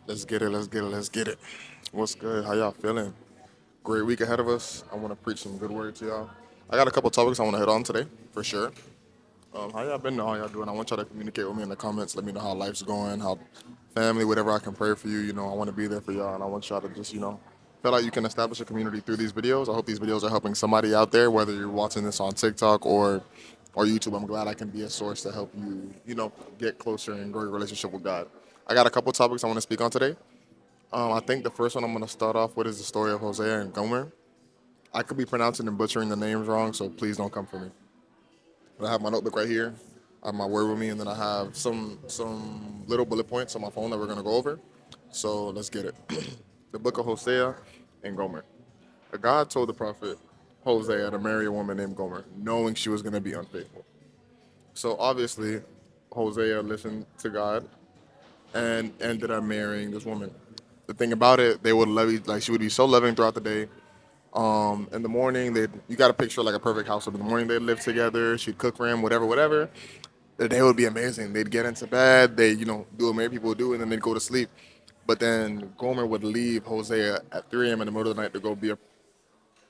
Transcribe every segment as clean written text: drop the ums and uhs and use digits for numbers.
Let's get it. Let's get it. Let's get it. What's good? How y'all feeling? Great week ahead of us. I want to preach some good word to y'all. I got a couple topics I want to hit on today, for sure. How y'all been? How y'all doing? I want y'all to communicate with me in the comments. Let me know how life's going, how family, whatever I can pray for you. I want to be there for y'all, and I want y'all to just, feel like you can establish a community through these videos. I hope these videos are helping somebody out there, whether you're watching this on TikTok or YouTube. I'm glad I can be a source to help you, get closer and grow your relationship with God. I got a couple topics I want to speak on today. I think the first one I'm going to start off with is the story of Hosea and Gomer. I could be pronouncing and butchering the names wrong, so please don't come for me. But I have my notebook right here. I have my word with me, and then I have some little bullet points on my phone that we're going to go over. So let's get it. The book of Hosea and Gomer. God told the prophet Hosea to marry a woman named Gomer, knowing she was going to be unfaithful. So obviously, Hosea listened to God and ended up marrying this woman. The thing about it, they would love like she would be so loving throughout the day. In the morning, they you got to picture like a perfect household. In the morning, they'd live together. She'd cook for him, whatever, whatever. The day would be amazing. They'd get into bed. They, do what married people do, and then they'd go to sleep. But then Gomer would leave Hosea at 3 a.m. in the middle of the night to go be a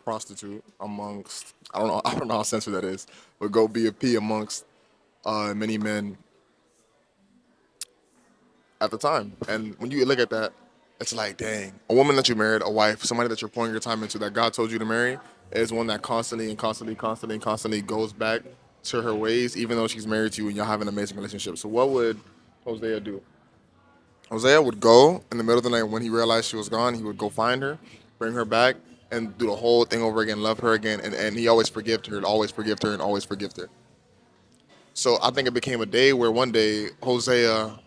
prostitute amongst I don't know how censored that is, but go be a P amongst many men at the time. And when you look at that, it's like, dang, a woman that you married, a wife, somebody that you're pouring your time into, that God told you to marry, is one that constantly and constantly, constantly, and constantly goes back to her ways, even though she's married to you and y'all have an amazing relationship. So what would Hosea do? Hosea would go in the middle of the night when he realized she was gone. He would go find her, bring her back, and do the whole thing over again, love her again, and he always forgave her, and always forgive her, and always forgive her. So I think it became a day where one day Hosea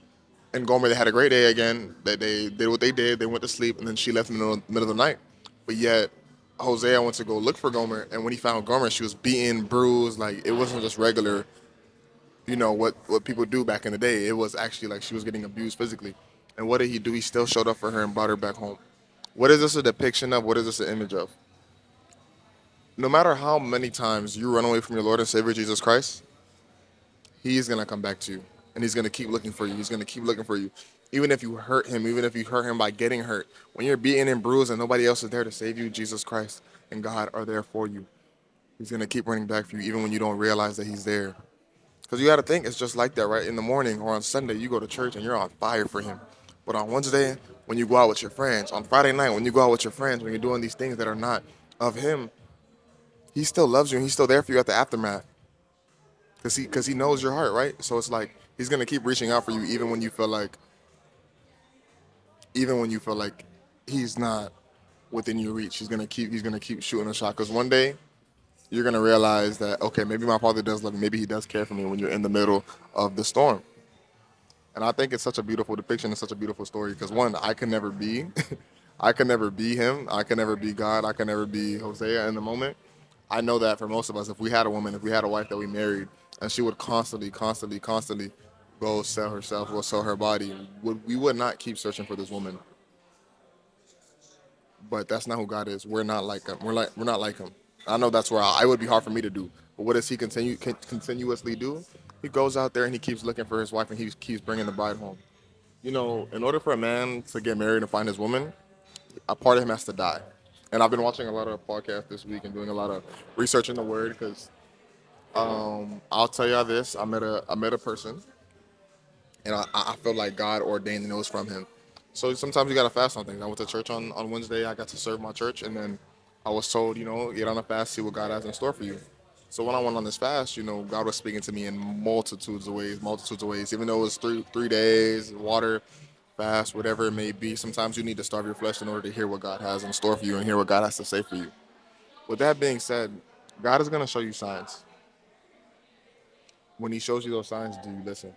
and Gomer, they had a great day again. They did what they did. They went to sleep, and then she left in the middle of the night. But yet, Hosea went to go look for Gomer, and when he found Gomer, she was beaten, bruised. Like it wasn't just regular, what people do back in the day. It was actually like she was getting abused physically. And what did he do? He still showed up for her and brought her back home. What is this a depiction of? What is this an image of? No matter how many times you run away from your Lord and Savior Jesus Christ, He's gonna come back to you, and he's gonna keep looking for you. He's gonna keep looking for you, even if you hurt him, even if you hurt him by getting hurt. When you're beaten and bruised, and nobody else is there to save you, Jesus Christ and God are there for you. He's gonna keep running back for you, even when you don't realize that He's there. Because you got to think, it's just like that, right? In the morning or on Sunday, you go to church and you're on fire for Him. But on Wednesday, when you go out with your friends, on Friday night, when you go out with your friends, when you're doing these things that are not of Him, He still loves you and He's still there for you at the aftermath. Because he knows your heart, right? So it's like He's gonna keep reaching out for you, even when you feel like He's not within your reach. He's gonna keep shooting a shot. Because one day you're gonna realize that, okay, maybe my Father does love me. Maybe He does care for me when you're in the middle of the storm. And I think it's such a beautiful depiction and such a beautiful story. Because one, I can never be, I can never be Him. I can never be God. I can never be Hosea in the moment. I know that for most of us, if we had a woman, if we had a wife that we married, and she would constantly, constantly, constantly go sell herself, go sell her body, we would not keep searching for this woman. But that's not who God is. We're not like Him. We're not like Him. I know that's where it would be hard for me to do. But what does He continuously do? He goes out there and He keeps looking for His wife, and He keeps bringing the bride home. In order for a man to get married and find his woman, a part of him has to die. And I've been watching a lot of podcasts this week and doing a lot of research in the Word because I'll tell y'all this: I met a person, and I feel like God ordained and it was from Him. So sometimes you gotta fast on things. I went to church on Wednesday. I got to serve my church, and then I was told, get on a fast, see what God has in store for you. So when I went on this fast, God was speaking to me in multitudes of ways, multitudes of ways. Even though it was three days, water, fast, whatever it may be. Sometimes you need to starve your flesh in order to hear what God has in store for you and hear what God has to say for you. With that being said, God is gonna show you signs. When He shows you those signs, do you listen?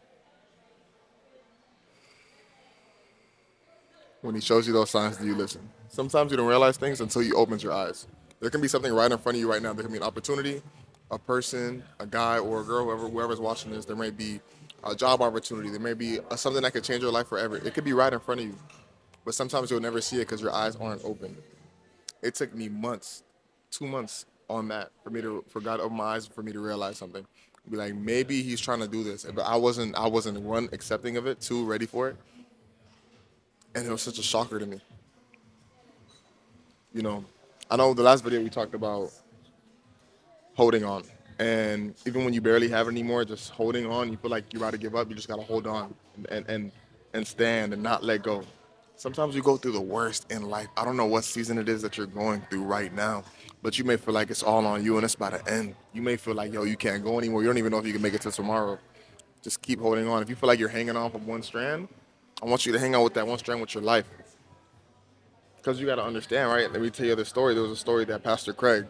When He shows you those signs, do you listen? Sometimes you don't realize things until you opens your eyes. There can be something right in front of you right now. There can be an opportunity, a person, a guy or a girl, whoever's watching this. There may be a job opportunity. There may be something that could change your life forever. It could be right in front of you, but sometimes you'll never see it because your eyes aren't open. It took me months, 2 months on that for God to open my eyes for me to realize something. Be like, maybe He's trying to do this, but I wasn't one accepting of it, two ready for it. And it was such a shocker to me. You know, I know the last video we talked about holding on. And even when you barely have it anymore, just holding on, you feel like you're about to give up, you just gotta hold on and stand and not let go. Sometimes you go through the worst in life. I don't know what season it is that you're going through right now, but you may feel like it's all on you and it's about to end. You may feel like, yo, you can't go anymore. You don't even know if you can make it to tomorrow. Just keep holding on. If you feel like you're hanging on from one strand, I want you to hang on with that one strand with your life. Because you got to understand, right? Let me tell you the story. There was a story that Pastor Craig,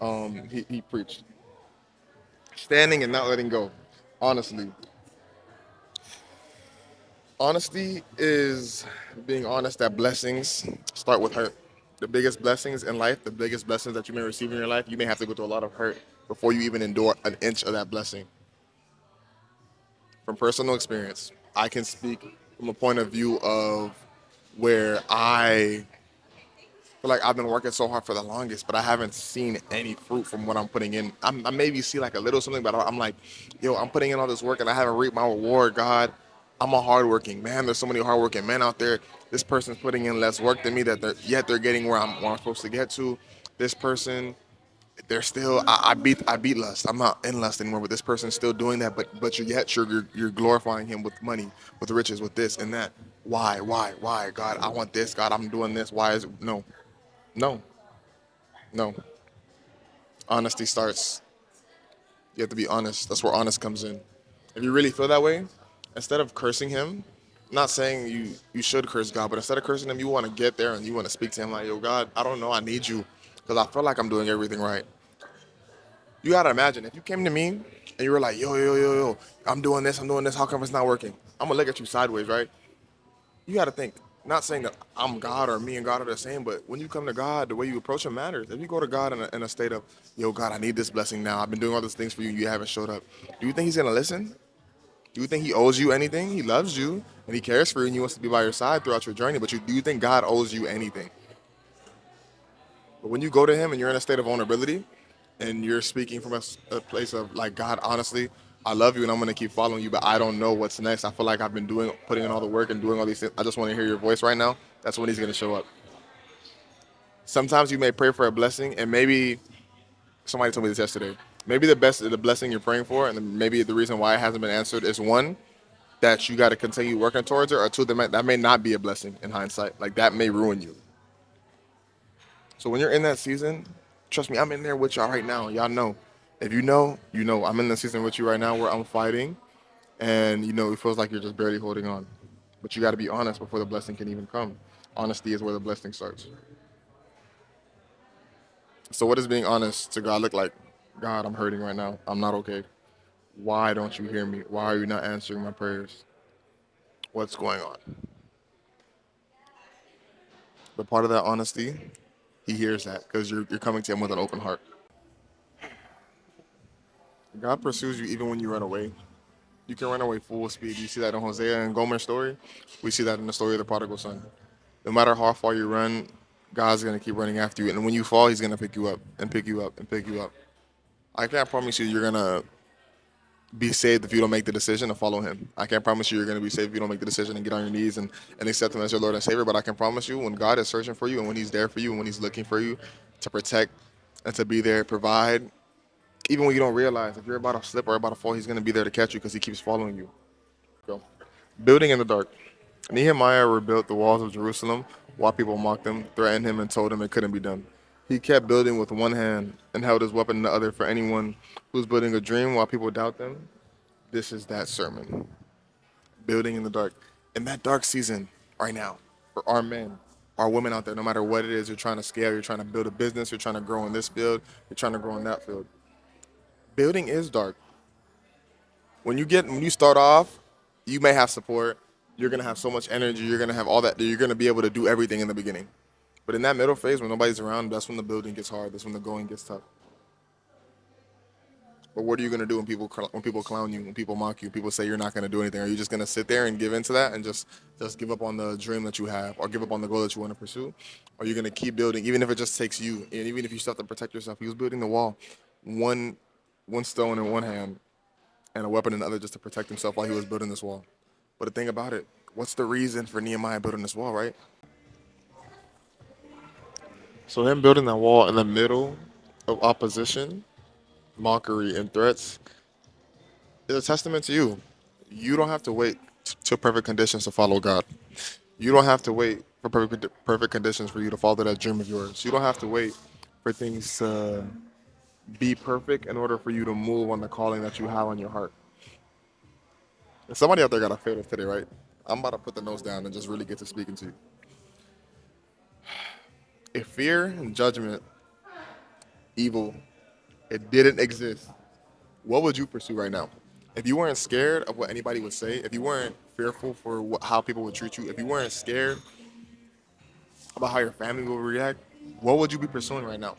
he preached. Standing and not letting go. Honestly, honesty is being honest that blessings start with hurt. The biggest blessings in life, the biggest blessings that you may receive in your life, you may have to go through a lot of hurt before you even endure an inch of that blessing. From personal experience, I can speak from a point of view of where I feel like I've been working so hard for the longest, but I haven't seen any fruit from what I'm putting in. I maybe see like a little something, but I'm like, yo, I'm putting in all this work and I haven't reaped my reward. God, I'm a hardworking man. There's so many hardworking men out there. This person's putting in less work than me, that they're getting where I'm supposed to get to. This person, they're still. I beat lust. I'm not in lust anymore, but this person's still doing that. But you're glorifying him with money, with riches, with this and that. Why? God, I want this. God, I'm doing this. Why is it no? No, no. Honesty starts. You have to be honest. That's where honest comes in. If you really feel that way, instead of cursing him, not saying you should curse God, but instead of cursing him, you want to get there and you want to speak to him like, yo, God, I don't know, I need you because I feel like I'm doing everything right. You gotta imagine if you came to me and you were like, yo, I'm doing this, I'm doing this. How come it's not working? I'm gonna look at you sideways, right? You got to think. Not saying that I'm God or me and God are the same, but when you come to God, the way you approach Him matters. If you go to God in a state of, yo, God, I need this blessing now. I've been doing all these things for you, you haven't showed up. Do you think He's gonna listen? Do you think He owes you anything? He loves you and He cares for you and He wants to be by your side throughout your journey. But do you think God owes you anything? But when you go to Him and you're in a state of vulnerability and you're speaking from a place of like, God, honestly, I love you and I'm gonna keep following you, but I don't know what's next. I feel like I've been putting in all the work and doing all these things. I just want to hear your voice right now. That's when He's gonna show up. Sometimes you may pray for a blessing, and maybe somebody told me this yesterday. Maybe the blessing you're praying for, and maybe the reason why it hasn't been answered is one, that you got to continue working towards it, or two, that may not be a blessing in hindsight. Like that may ruin you. So when you're in that season, trust me, I'm in there with y'all right now. Y'all know. If you know, you know. I'm in the season with you right now where I'm fighting, and it feels like you're just barely holding on. But you got to be honest before the blessing can even come. Honesty is where the blessing starts. So what does being honest to God look like? God, I'm hurting right now. I'm not okay. Why don't you hear me? Why are you not answering my prayers? What's going on? But part of that honesty, He hears that because you're coming to Him with an open heart. God pursues you even when you run away. You can run away full speed. You see that in Hosea and Gomer's story. We see that in the story of the prodigal son. No matter how far you run, God's gonna keep running after you. And when you fall, He's gonna pick you up and pick you up and pick you up. I can't promise you you're gonna be saved if you don't make the decision to follow Him. I can't promise you you're going to be saved if you don't make the decision and get on your knees and accept Him as your Lord and Savior. But I can promise you when God is searching for you and when He's there for you and when He's looking for you to protect and to be there, provide, even when you don't realize, if you're about to slip or about to fall, He's going to be there to catch you because He keeps following you. Go. Building in the dark. Nehemiah rebuilt the walls of Jerusalem while people mocked him, threatened him, and told him it couldn't be done. He kept building with one hand and held his weapon in the other for anyone who's building a dream while people doubt them. This is that sermon. Building in the dark. In that dark season right now, for our men, our women out there, no matter what it is, you're trying to scale, you're trying to build a business, you're trying to grow in this field, you're trying to grow in that field. Building is dark. When you start off, you may have support, you're gonna have so much energy, you're gonna have all that, you're gonna be able to do everything in the beginning. But in that middle phase when nobody's around, that's when the building gets hard, that's when the going gets tough. But what are you gonna do when people clown you, when people mock you, people say you're not gonna do anything? Are you just gonna sit there and give into that and just give up on the dream that you have, or give up on the goal that you want to pursue? Or are you gonna keep building, even if it just takes you, and even if you still have to protect yourself? He was building the wall, one one stone in one hand and a weapon in the other, just to protect himself while he was building this wall. But the thing about it, What's the reason for Nehemiah building this wall, right? So him building that wall in the middle of opposition, mockery, and threats is a testament to you. You don't have to wait till perfect conditions to follow God. You don't have to wait for perfect conditions for you to follow that dream of yours. You don't have to wait for things to be perfect in order for you to move on the calling that you have on your heart. And somebody out there got to feel this today, right? I'm about to put the notes down and just really get to speaking to you. If fear and judgment, evil, it didn't exist, what would you pursue right now? If you weren't scared of what anybody would say, if you weren't fearful for how people would treat you, if you weren't scared about how your family will react, what would you be pursuing right now?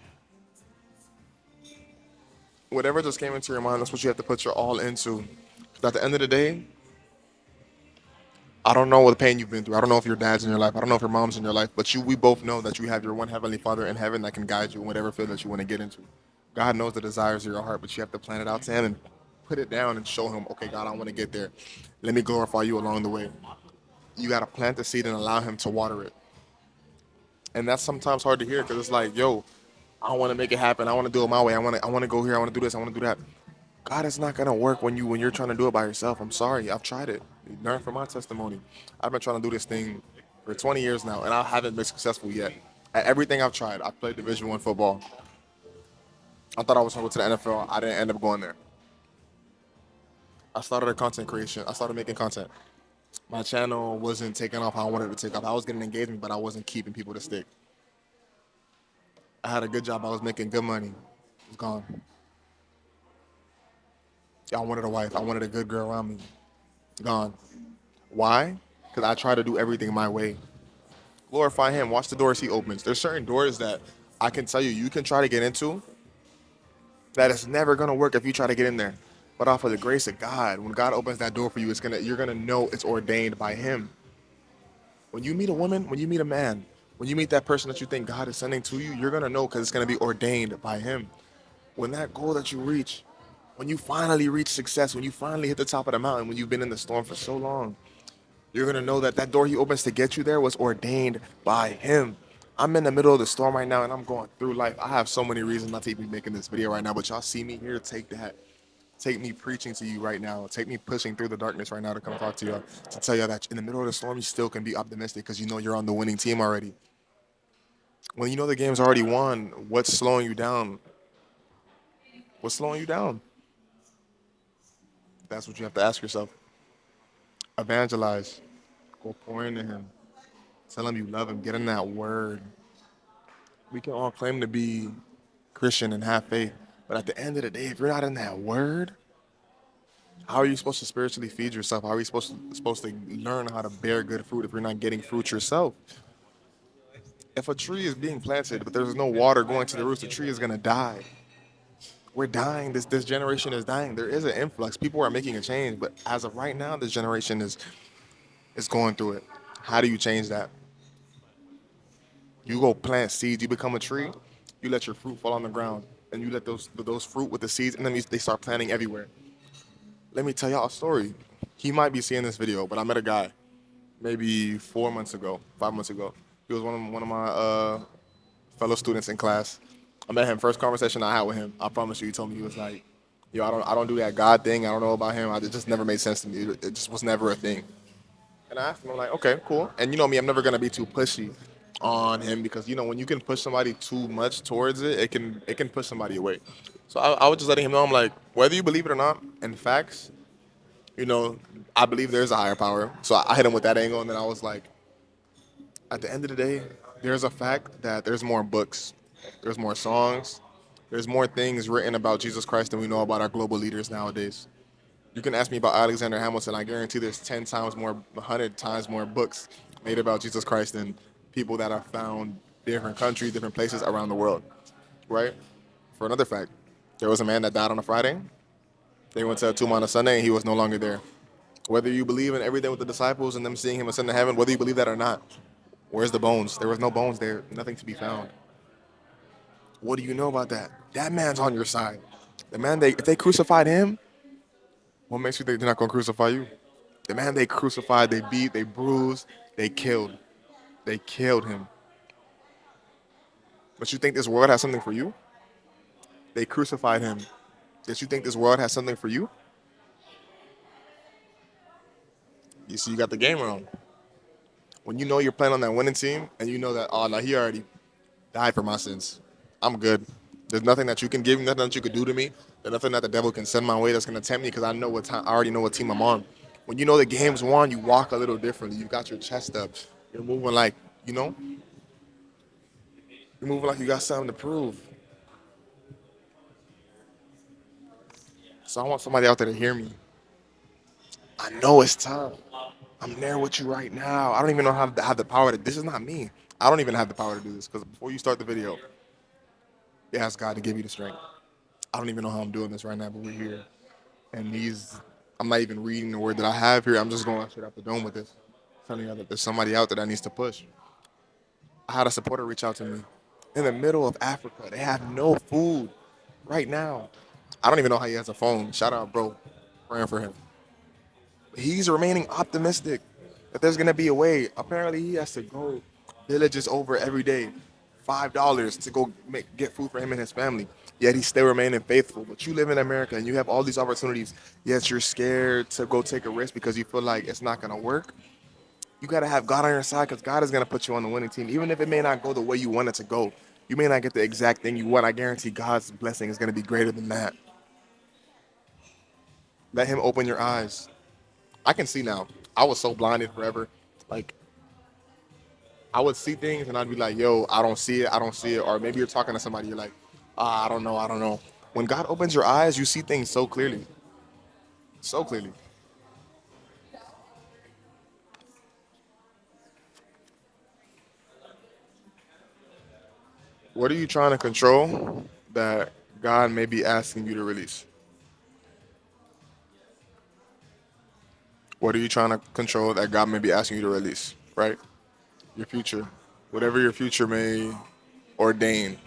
Whatever just came into your mind, that's what you have to put your all into. 'Cause at the end of the day, I don't know what pain you've been through. I don't know if your dad's in your life. I don't know if your mom's in your life. But we both know that you have your one heavenly Father in heaven that can guide you in whatever field that you want to get into. God knows the desires of your heart, but you have to plan it out to Him and put it down and show Him, okay, God, I want to get there. Let me glorify You along the way. You got to plant the seed and allow Him to water it. And that's sometimes hard to hear because it's like, yo, I want to make it happen. I want to do it my way. I want to go here. I want to do this. I want to do that. God, it's not gonna work when you're trying to do it by yourself. I'm sorry, I've tried it. Learn from my testimony. I've been trying to do this thing for 20 years now, and I haven't been successful yet. At everything I've tried, I played Division I football. I thought I was going to go to the NFL. I didn't end up going there. I started a content creation. I started making content. My channel wasn't taking off how I wanted it to take off. I was getting engagement, but I wasn't keeping people to stick. I had a good job. I was making good money. It was gone. I wanted a wife. I wanted a good girl around me. Gone. Why? Because I try to do everything my way. Glorify Him. Watch the doors He opens. There's certain doors that I can tell you can try to get into that it's never gonna work if you try to get in there. But off of the grace of God, when God opens that door for you, you're gonna know it's ordained by Him. When you meet a woman, when you meet a man, when you meet that person that you think God is sending to you, you're gonna know because it's gonna be ordained by Him. When that goal that you reach, when you finally reach success, when you finally hit the top of the mountain, when you've been in the storm for so long, you're gonna know that that door He opens to get you there was ordained by Him. I'm in the middle of the storm right now, and I'm going through life. I have so many reasons not to be making this video right now, but y'all see me here. Take that. Take me preaching to you right now. Take me pushing through the darkness right now to come talk to y'all to tell y'all that in the middle of the storm, you still can be optimistic because you know you're on the winning team already. When you know the game's already won, what's slowing you down? What's slowing you down? That's what you have to ask yourself. Evangelize. Go pour into Him. Tell Him you love Him. Get in that word. We can all claim to be Christian and have faith, but at the end of the day, if you're not in that word, how are you supposed to spiritually feed yourself? How are you supposed to learn how to bear good fruit if you're not getting fruit yourself? If a tree is being planted, but there's no water going to the roots, the tree is gonna die. We're dying. This generation is dying. There is an influx. People are making a change, but as of right now, this generation is going through it. How do you change that? You go plant seeds. You become a tree. You let your fruit fall on the ground, and you let those fruit with the seeds, and then they start planting everywhere. Let me tell y'all a story. He might be seeing this video, but I met a guy maybe 4 months ago, 5 months ago. He was one of my fellow students in class. I met him first conversation I had with him. I promise you, he told me he was like, "Yo, I don't do that God thing. I don't know about him. It just never made sense to me. It just was never a thing." And I asked him, I'm like, "Okay, cool." And you know me, I'm never gonna be too pushy on him because when you can push somebody too much towards it, it can push somebody away. So I was just letting him know, I'm like, whether you believe it or not, in facts, you know, I believe there's a higher power. So I hit him with that angle, and then I was like, at the end of the day, there's a fact that there's more books, there's more songs, there's more things written about Jesus Christ than we know about our global leaders nowadays. You can ask me about Alexander Hamilton. I guarantee there's 10 times more, 100 times more books made about Jesus Christ than people that are found different countries, different places around the world, right? For another fact, there was a man that died on a Friday. They went to a tomb on a Sunday, and he was no longer there. Whether you believe in everything with the disciples and them seeing him ascend to heaven, whether you believe that or not, where's the bones? There was no bones there, nothing to be found. What do you know about that? That man's on your side. The man, if they crucified him, what makes you think they're not going to crucify you? The man they crucified, they beat, they bruised, they killed. They killed him. But you think this world has something for you? They crucified him. Did you think this world has something for you? You see, you got the game wrong. When you know you're playing on that winning team and you know that, oh, no, he already died for my sins. I'm good. There's nothing that you can give me, nothing that you could do to me. There's nothing that the devil can send my way that's going to tempt me because I know what time, I already know what team I'm on. When you know the game's won, you walk a little differently. You've got your chest up. You're moving like, you know, you're moving like you got something to prove. So I want somebody out there to hear me. I know it's tough. I'm there with you right now. I don't even know how to have the power to. This is not me. I don't even have the power to do this because before you start the video, you ask God to give you the strength. I don't even know how I'm doing this right now, but we're here. And I'm not even reading the word that I have here. I'm just going straight out the dome with this, telling you that there's somebody out there that needs to push. I had a supporter reach out to me in the middle of Africa. They have no food right now. I don't even know how he has a phone. Shout out, bro. Praying for him. He's remaining optimistic that there's gonna be a way. Apparently, he has to go villages over every day, $5 to go get food for him and his family. Yet he's still remaining faithful. But you live in America and you have all these opportunities. Yet you're scared to go take a risk because you feel like it's not gonna work. You gotta have God on your side because God is gonna put you on the winning team, even if it may not go the way you want it to go. You may not get the exact thing you want. I guarantee God's blessing is gonna be greater than that. Let Him open your eyes. I can see now. I was so blinded forever. Like I would see things and I'd be like, "Yo, I don't see it. I don't see it." Or maybe you're talking to somebody, you're like, "I don't know. I don't know." When God opens your eyes, you see things so clearly, so clearly. What are you trying to control that God may be asking you to release? What are you trying to control that God may be asking you to release? Right? Your future, whatever your future may ordain.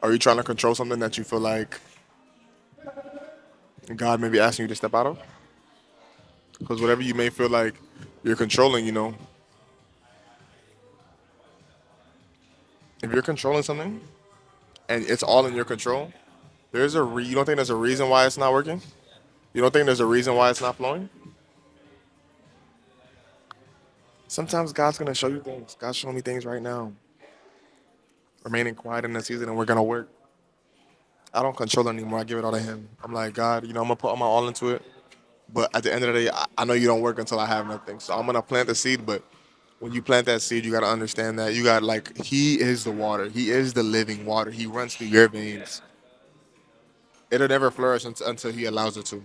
Are you trying to control something that you feel like God may be asking you to step out of? Because whatever you may feel like you're controlling, if you're controlling something and it's all in your control, you don't think there's a reason why it's not working? You don't think there's a reason why it's not flowing? Sometimes God's gonna show you things. God's showing me things right now. Remaining quiet in the season and we're gonna work. I don't control it anymore. I give it all to Him. I'm like, God, I'm gonna put all my all into it. But at the end of the day, I know you don't work until I have nothing. So I'm gonna plant the seed. But when you plant that seed, you gotta understand that you got like He is the water. He is the living water. He runs through your veins. It'll never flourish until He allows it to.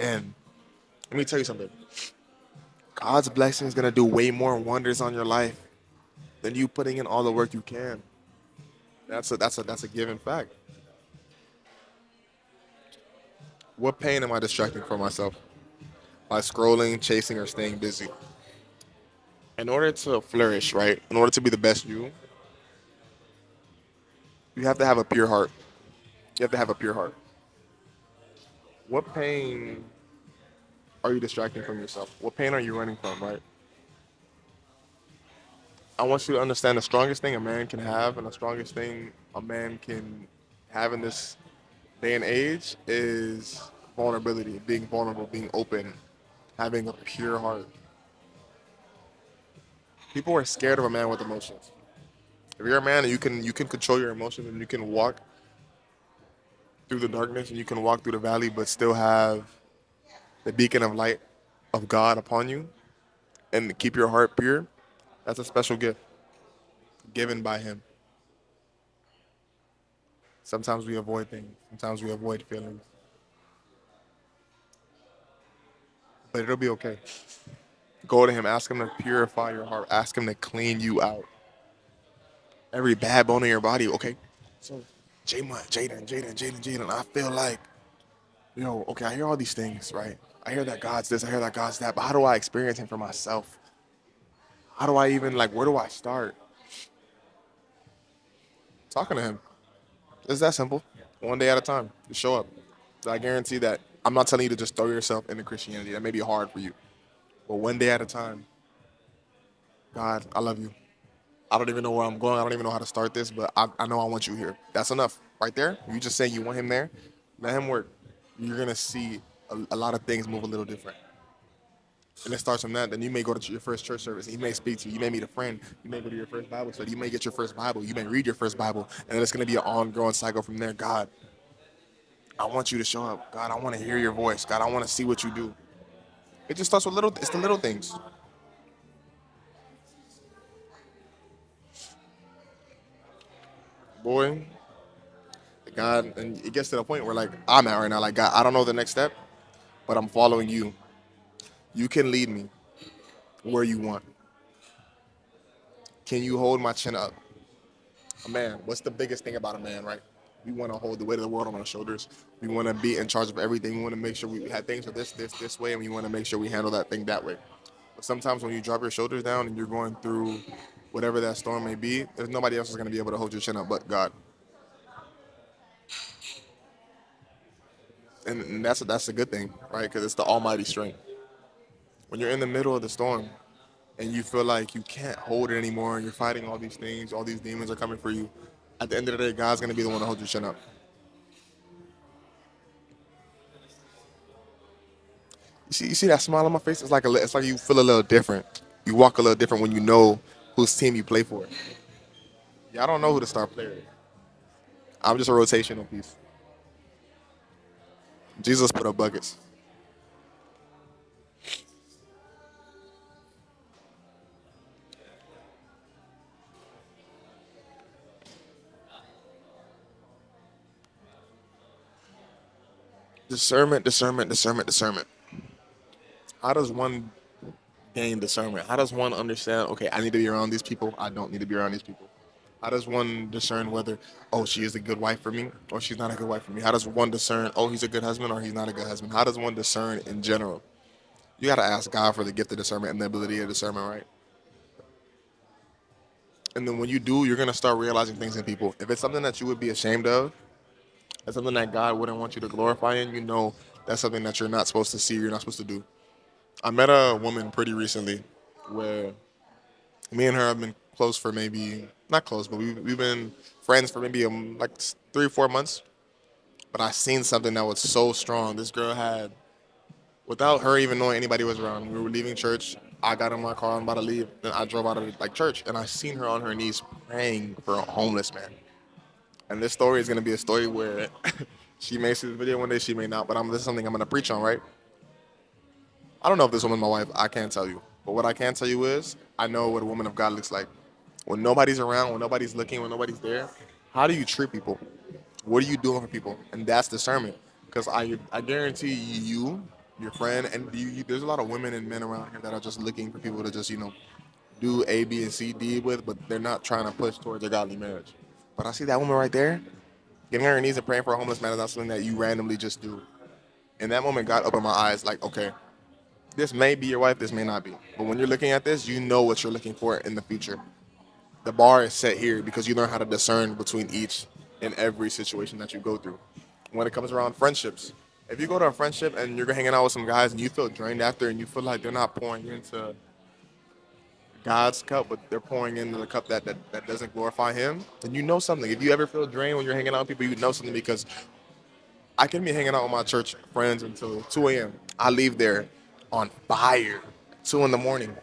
And let me tell you something. God's blessing is gonna do way more wonders on your life than you putting in all the work you can. That's a given fact. What pain am I distracting from myself by scrolling, chasing, or staying busy? In order to flourish, right? In order to be the best you have to have a pure heart. You have to have a pure heart. What pain are you distracting from yourself? What pain are you running from, right? I want you to understand the strongest thing a man can have and the strongest thing a man can have in this day and age is vulnerability, being vulnerable, being open, having a pure heart. People are scared of a man with emotions. If you're a man and you can control your emotions and you can walk through the darkness and you can walk through the valley but still have the beacon of light of God upon you and keep your heart pure, that's a special gift given by Him. Sometimes we avoid things. Sometimes we avoid feelings. But it'll be okay. Go to Him. Ask Him to purify your heart. Ask Him to clean you out. Every bad bone in your body, okay? So, Jaden, I feel like, okay, I hear all these things, right? I hear that God's this, I hear that God's that, but how do I experience Him for myself? How do I even, like, where do I start? Talking to Him. It's that simple. One day at a time. Just show up. I guarantee that I'm not telling you to just throw yourself into Christianity. That may be hard for you. But one day at a time, God, I love you. I don't even know where I'm going. I don't even know how to start this, but I know I want you here. That's enough. Right there. You just saying you want him there. Let him work. You're going to see a lot of things move a little different. And it starts from that. Then you may go to your first church service. He may speak to you. You may meet a friend. You may go to your first Bible study. You may get your first Bible. You may read your first Bible. And then it's going to be an ongoing cycle from there. God, I want you to show up. God, I want to hear your voice. God, I want to see what you do. It just starts with little, it's the little things. Boy, God, and it gets to the point where like I'm at right now. Like, God, I don't know the next step, but I'm following you. You can lead me where you want. Can you hold my chin up? A man, what's the biggest thing about a man, right? We want to hold the weight of the world on our shoulders. We want to be in charge of everything. We want to make sure we have things are this way, and we want to make sure we handle that thing that way. But sometimes when you drop your shoulders down and you're going through whatever that storm may be, there's nobody else is going to be able to hold your chin up but God. And that's a good thing, right? Because it's the almighty strength. When you're in the middle of the storm and you feel like you can't hold it anymore, and you're fighting all these things, all these demons are coming for you. At the end of the day, God's going to be the one to hold your chin up. You see that smile on my face? It's like you feel a little different. You walk a little different when you know whose team you play for. Yeah, I don't know who the star player is. I'm just a rotational piece. Jesus put up buckets. Discernment, discernment, discernment, discernment. How does one gain discernment? How does one understand, okay, I need to be around these people, I don't need to be around these people? How does one discern whether, oh, she is a good wife for me or she's not a good wife for me? How does one discern, oh, he's a good husband or he's not a good husband? How does one discern in general? You got to ask God for the gift of discernment and the ability of discernment, right? And then when you do, you're going to start realizing things in people. If it's something that you would be ashamed of, it's something that God wouldn't want you to glorify in, you know that's something that you're not supposed to see, you're not supposed to do. I met a woman pretty recently where me and her have been close for maybe, not close, but we've been friends for maybe like 3 or 4 months. But I seen something that was so strong. This girl had, without her even knowing anybody was around, we were leaving church. I got in my car, I'm about to leave. Then I drove out of like church, and I seen her on her knees praying for a homeless man. And this story is gonna be a story where she may see this video one day, she may not. But this is something I'm gonna preach on, right? I don't know if this woman's my wife. I can't tell you. But what I can tell you is, I know what a woman of God looks like. When nobody's around, when nobody's looking, when nobody's there, how do you treat people? What are you doing for people? And that's discernment. Because I guarantee you, your friend, and there's a lot of women and men around here that are just looking for people to just, do A, B, and C, D with, but they're not trying to push towards a godly marriage. But I see that woman right there, getting on her knees and praying for a homeless man is not something that you randomly just do. In that moment, God opened my eyes like, okay, this may be your wife, this may not be. But when you're looking at this, you know what you're looking for in the future. The bar is set here because you learn how to discern between each and every situation that you go through. When it comes around friendships, if you go to a friendship and you're hanging out with some guys and you feel drained after and you feel like they're not pouring into God's cup, but they're pouring into the cup that doesn't glorify Him, then you know something. If you ever feel drained when you're hanging out with people, you know something because I can be hanging out with my church friends until 2 a.m. I leave there on fire, 2 in the morning.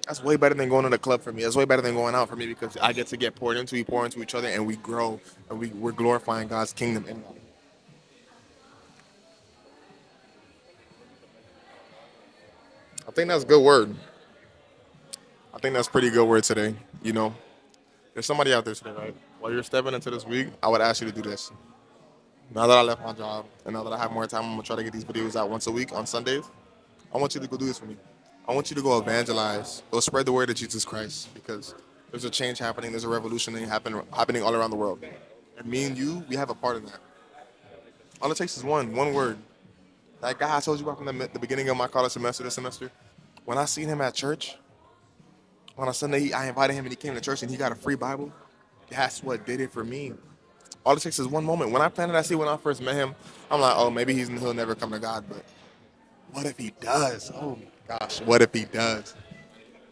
That's way better than going to the club for me. That's way better than going out for me because I get to get poured into. We pour into each other and we grow and we're glorifying God's kingdom. And I think that's a good word. I think that's pretty good word today. There's somebody out there today, right? While you're stepping into this week, I would ask you to do this. Now that I left my job and now that I have more time, I'm gonna try to get these videos out once a week on Sundays. I want you to go do this for me. I want you to go evangelize, go spread the word of Jesus Christ because there's a change happening, there's a revolution happening all around the world. And me and you, we have a part in that. All it takes is one word. That guy I told you about from the beginning of my college semester, this semester, when I seen him at church, on a Sunday, I invited him and he came to church and he got a free Bible. That's what did it for me. All it takes is one moment. When I planted that seed when I first met him, I'm like, oh, maybe he'll never come to God. But what if he does? Oh my gosh, what if he does?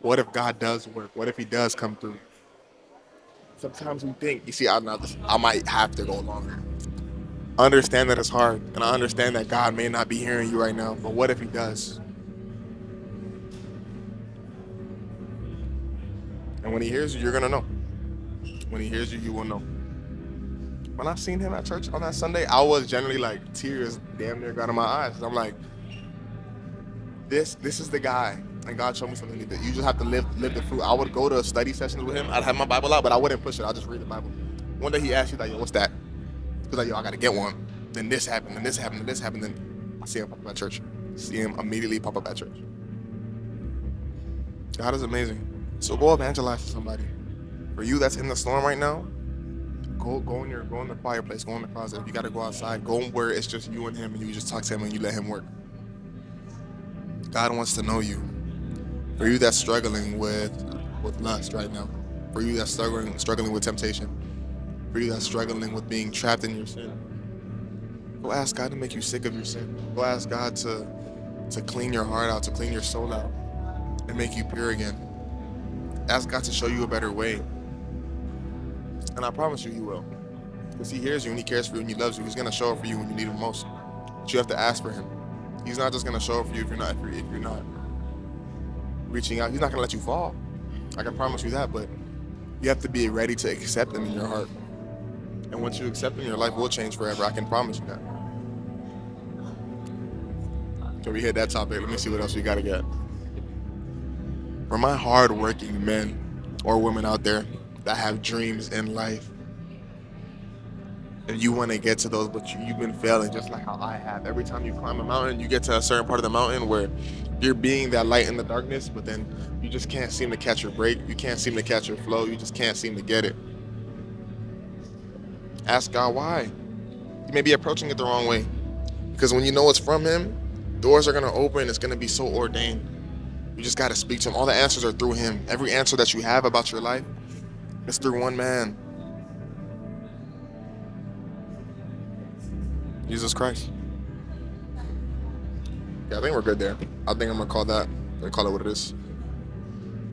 What if God does work? What if he does come through? Sometimes we think, you see, I might have to go longer. I understand that it's hard, and I understand that God may not be hearing you right now, but what if he does? And when he hears you, you're going to know. When he hears you, you will know. When I seen him at church on that Sunday, I was generally like, tears damn near got in my eyes. I'm like, this is the guy. And God showed me something that you just have to live the fruit. I would go to study sessions with him. I'd have my Bible out, but I wouldn't push it. I'd just read the Bible. One day he asked me, like, yo, what's that? He was like, yo, I got to get one. Then this happened, and this happened, and this happened. Then I see him pop up at church. See him immediately pop up at church. God is amazing. So go evangelize to somebody. For you that's in the storm right now, go in the fireplace, go in the closet. If you gotta go outside, go where it's just you and him, and you just talk to him and you let him work. God wants to know you. For you that's struggling with lust right now, for you that's struggling with temptation, for you that's struggling with being trapped in your sin, go ask God to make you sick of your sin. Go ask God to clean your heart out, to clean your soul out, and make you pure again. Ask God to show you a better way. And I promise you, he will. Because he hears you and he cares for you and he loves you. He's going to show up for you when you need him most. But you have to ask for him. He's not just going to show up for you if you're not reaching out. He's not going to let you fall. I can promise you that. But you have to be ready to accept him in your heart. And once you accept him, your life will change forever. I can promise you that. So we hit that topic. Let me see what else we got to get. For my hard-working men or women out there that have dreams in life, and you want to get to those, but you've been failing just like how I have. Every time you climb a mountain, you get to a certain part of the mountain where you're being that light in the darkness, but then you just can't seem to catch your break. You can't seem to catch your flow. You just can't seem to get it. Ask God why. You may be approaching it the wrong way. Because when you know it's from him, doors are going to open. It's going to be so ordained. You just got to speak to him. All the answers are through him. Every answer that you have about your life is through one man. Jesus Christ. Yeah, I think we're good there. I think I'm going to call it what it is.